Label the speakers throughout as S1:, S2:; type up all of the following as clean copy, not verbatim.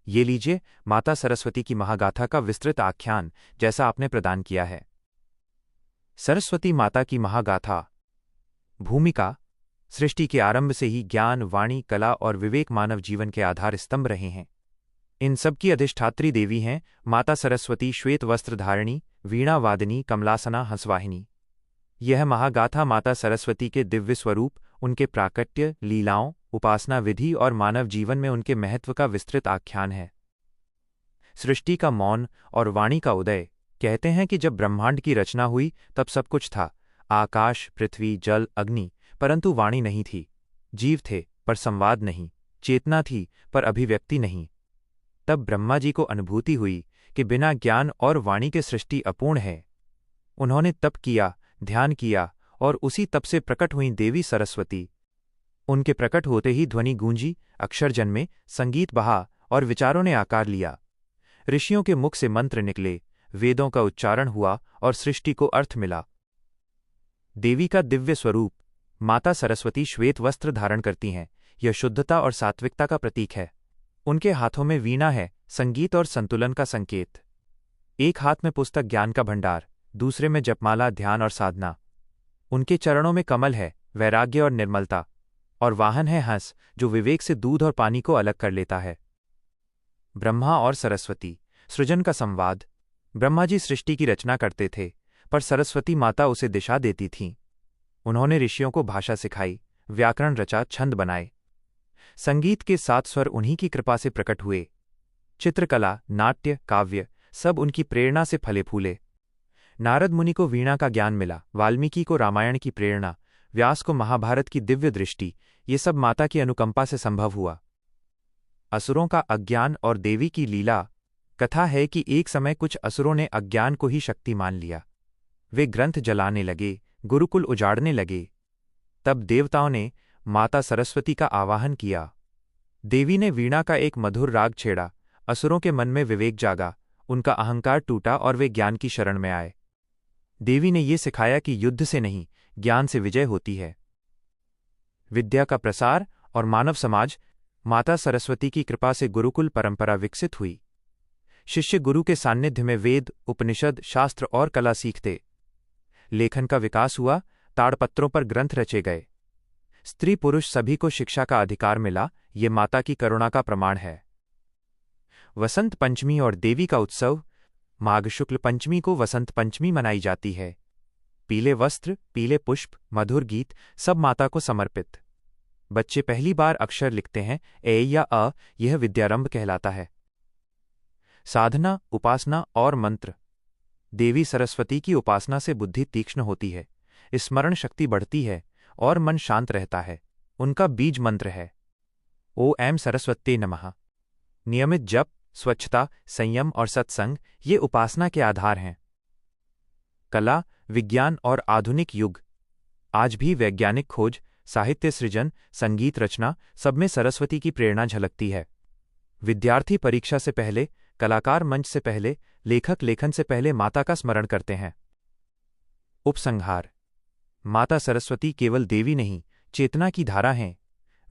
S1: ये लीजिए माता सरस्वती की महागाथा का विस्तृत आख्यान जैसा आपने प्रदान किया है। सरस्वती माता की महागाथा। भूमिका। सृष्टि के आरंभ से ही ज्ञान, वाणी, कला और विवेक मानव जीवन के आधार स्तंभ रहे हैं। इन सबकी अधिष्ठात्री देवी हैं माता सरस्वती, श्वेत वस्त्र धारिणी, वीणा वादिनी, कमलासना, हंसवाहिनी। यह महागाथा माता सरस्वती के दिव्य स्वरूप, उनके प्राकट्य, लीलाओं, उपासना विधि और मानव जीवन में उनके महत्व का विस्तृत आख्यान है। सृष्टि का मौन और वाणी का उदय। कहते हैं कि जब ब्रह्मांड की रचना हुई तब सब कुछ था, आकाश, पृथ्वी, जल, अग्नि, परंतु वाणी नहीं थी। जीव थे पर संवाद नहीं, चेतना थी पर अभिव्यक्ति नहीं। तब ब्रह्मा जी को अनुभूति हुई कि बिना ज्ञान और वाणी के सृष्टि अपूर्ण है। उन्होंने तप किया, ध्यान किया और उसी तप से प्रकट हुई देवी सरस्वती। उनके प्रकट होते ही ध्वनि गूंजी, अक्षर जन्मे, संगीत बहा और विचारों ने आकार लिया। ऋषियों के मुख से मंत्र निकले, वेदों का उच्चारण हुआ और सृष्टि को अर्थ मिला। देवी का दिव्य स्वरूप। माता सरस्वती श्वेत वस्त्र धारण करती हैं। यह शुद्धता और सात्विकता का प्रतीक है। उनके हाथों में वीणा है, संगीत और संतुलन का संकेत। एक हाथ में पुस्तक ज्ञान का भंडार, दूसरे में जपमाला, ध्यान और साधना। उनके चरणों में कमल है, वैराग्य और निर्मलता, और वाहन है हंस, जो विवेक से दूध और पानी को अलग कर लेता है। ब्रह्मा और सरस्वती। सृजन का संवाद। ब्रह्मा जी सृष्टि की रचना करते थे, पर सरस्वती माता उसे दिशा देती थीं। उन्होंने ऋषियों को भाषा सिखाई, व्याकरण रचा, छंद बनाए। संगीत के 7 स्वर उन्हीं की कृपा से प्रकट हुए। चित्रकला, नाट्य, काव्य सब उनकी प्रेरणा से फले फूले। नारद मुनि को वीणा का ज्ञान मिला, वाल्मीकि को रामायण की प्रेरणा, व्यास को महाभारत की दिव्य दृष्टि, ये सब माता की अनुकंपा से संभव हुआ। असुरों का अज्ञान और देवी की लीला। कथा है कि एक समय कुछ असुरों ने अज्ञान को ही शक्ति मान लिया। वे ग्रंथ जलाने लगे, गुरुकुल उजाड़ने लगे। तब देवताओं ने माता सरस्वती का आवाहन किया। देवी ने वीणा का एक मधुर राग छेड़ा, असुरों के मन में विवेक जागा, उनका अहंकार टूटा और वे ज्ञान की शरण में आए। देवी ने ये सिखाया कि युद्ध से नहीं, ज्ञान से विजय होती है। विद्या का प्रसार और मानव समाज। माता सरस्वती की कृपा से गुरुकुल परंपरा विकसित हुई। शिष्य गुरु के सान्निध्य में वेद, उपनिषद, शास्त्र और कला सीखते। लेखन का विकास हुआ, ताड़पत्रों पर ग्रंथ रचे गए। स्त्री पुरुष सभी को शिक्षा का अधिकार मिला, ये माता की करुणा का प्रमाण है। वसंत पंचमी और देवी का उत्सव। माघ शुक्ल पंचमी को वसंत पंचमी मनाई जाती है। पीले वस्त्र, पीले पुष्प, मधुर गीत सब माता को समर्पित। बच्चे पहली बार अक्षर लिखते हैं, ए या अ, यह विद्यारंभ कहलाता है। साधना, उपासना और मंत्र। देवी सरस्वती की उपासना से बुद्धि तीक्ष्ण होती है, स्मरण शक्ति बढ़ती है और मन शांत रहता है। उनका बीज मंत्र है ओम सरस्वती नमः। नियमित जप, स्वच्छता, संयम और सत्संग ये उपासना के आधार हैं। कला, विज्ञान और आधुनिक युग। आज भी वैज्ञानिक खोज, साहित्य सृजन, संगीत रचना सब में सरस्वती की प्रेरणा झलकती है। विद्यार्थी परीक्षा से पहले, कलाकार मंच से पहले, लेखक लेखन से पहले माता का स्मरण करते हैं। उपसंहार। माता सरस्वती केवल देवी नहीं, चेतना की धारा हैं।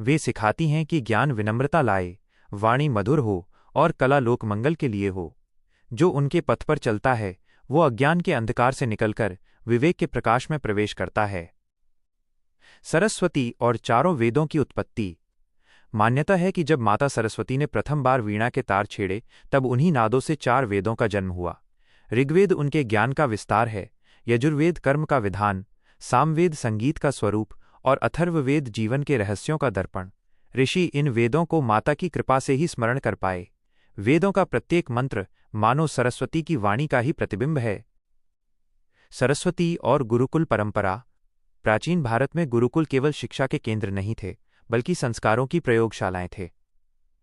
S1: वे सिखाती हैं कि ज्ञान विनम्रता लाए, वाणी मधुर हो और कला लोक मंगल के लिए हो। जो उनके पथ पर चलता है वो अज्ञान के अंधकार से निकलकर विवेक के प्रकाश में प्रवेश करता है। सरस्वती और चारों वेदों की उत्पत्ति। मान्यता है कि जब माता सरस्वती ने प्रथम बार वीणा के तार छेड़े तब उन्हीं नादों से 4 वेदों का जन्म हुआ। ऋग्वेद उनके ज्ञान का विस्तार है, यजुर्वेद कर्म का विधान, सामवेद संगीत का स्वरूप और अथर्ववेद जीवन के रहस्यों का दर्पण। ऋषि इन वेदों को माता की कृपा से ही स्मरण कर पाए। वेदों का प्रत्येक मंत्र मानो सरस्वती की वाणी का ही प्रतिबिंब है। सरस्वती और गुरुकुल परंपरा। प्राचीन भारत में गुरुकुल केवल शिक्षा के केंद्र नहीं थे, बल्कि संस्कारों की प्रयोगशालाएं थे।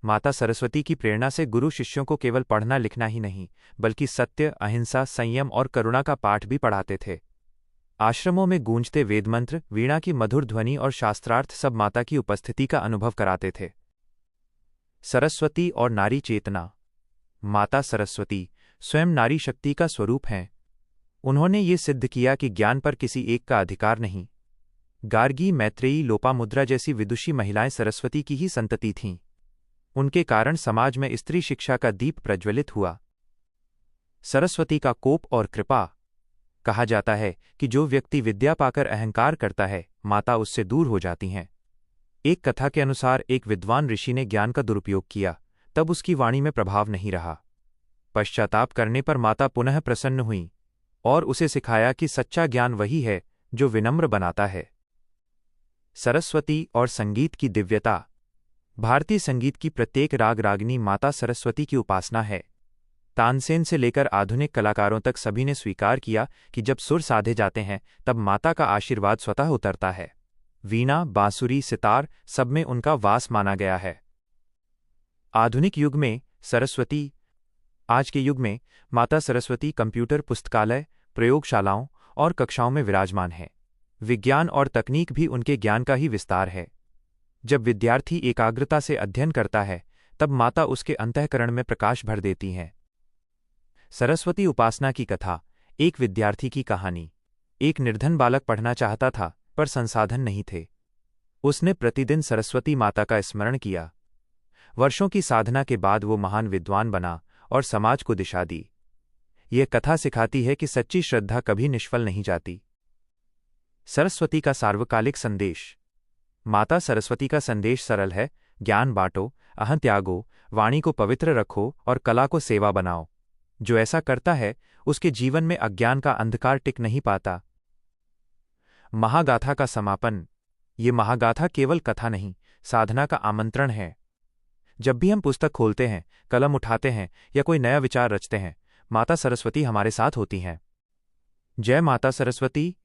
S1: माता सरस्वती की प्रेरणा से गुरु शिष्यों को केवल पढ़ना लिखना ही नहीं, बल्कि सत्य, अहिंसा, संयम और करुणा का पाठ भी पढ़ाते थे। आश्रमों में गूंजते वेदमंत्र, वीणा की मधुर ध्वनि और शास्त्रार्थ सब माता की उपस्थिति का अनुभव कराते थे। सरस्वती और नारी चेतना। माता सरस्वती स्वयं नारी शक्ति का स्वरूप हैं। उन्होंने ये सिद्ध किया कि ज्ञान पर किसी एक का अधिकार नहीं। गार्गी, मैत्रेयी, लोपामुद्रा जैसी विदुषी महिलाएं सरस्वती की ही संतति थीं। उनके कारण समाज में स्त्री शिक्षा का दीप प्रज्वलित हुआ। सरस्वती का कोप और कृपा। कहा जाता है कि जो व्यक्ति विद्या पाकर अहंकार करता है, माता उससे दूर हो जाती हैं। एक कथा के अनुसार एक विद्वान ऋषि ने ज्ञान का दुरुपयोग किया, तब उसकी वाणी में प्रभाव नहीं रहा। पश्चाताप करने पर माता पुनः प्रसन्न हुई और उसे सिखाया कि सच्चा ज्ञान वही है जो विनम्र बनाता है। सरस्वती और संगीत की दिव्यता। भारतीय संगीत की प्रत्येक राग रागिनी माता सरस्वती की उपासना है। तानसेन से लेकर आधुनिक कलाकारों तक सभी ने स्वीकार किया कि जब सुर साधे जाते हैं तब माता का आशीर्वाद स्वतः उतरता है। वीणा, बांसुरी, सितार सब में उनका वास माना गया है। आधुनिक युग में सरस्वती। आज के युग में माता सरस्वती कंप्यूटर, पुस्तकालय, प्रयोगशालाओं और कक्षाओं में विराजमान है। विज्ञान और तकनीक भी उनके ज्ञान का ही विस्तार है। जब विद्यार्थी एकाग्रता से अध्ययन करता है तब माता उसके अंतःकरण में प्रकाश भर देती हैं। सरस्वती उपासना की कथा। एक विद्यार्थी की कहानी। एक निर्धन बालक पढ़ना चाहता था पर संसाधन नहीं थे। उसने प्रतिदिन सरस्वती माता का स्मरण किया। वर्षों की साधना के बाद वो महान विद्वान बना और समाज को दिशा दी। यह कथा सिखाती है कि सच्ची श्रद्धा कभी निष्फल नहीं जाती। सरस्वती का सार्वकालिक संदेश। माता सरस्वती का संदेश सरल है, ज्ञान बांटो, अहं त्यागो, वाणी को पवित्र रखो और कला को सेवा बनाओ। जो ऐसा करता है उसके जीवन में अज्ञान का अंधकार टिक नहीं पाता। महागाथा का समापन। ये महागाथा केवल कथा नहीं, साधना का आमंत्रण है। जब भी हम पुस्तक खोलते हैं, कलम उठाते हैं या कोई नया विचार रचते हैं, माता सरस्वती हमारे साथ होती हैं। जय माता सरस्वती।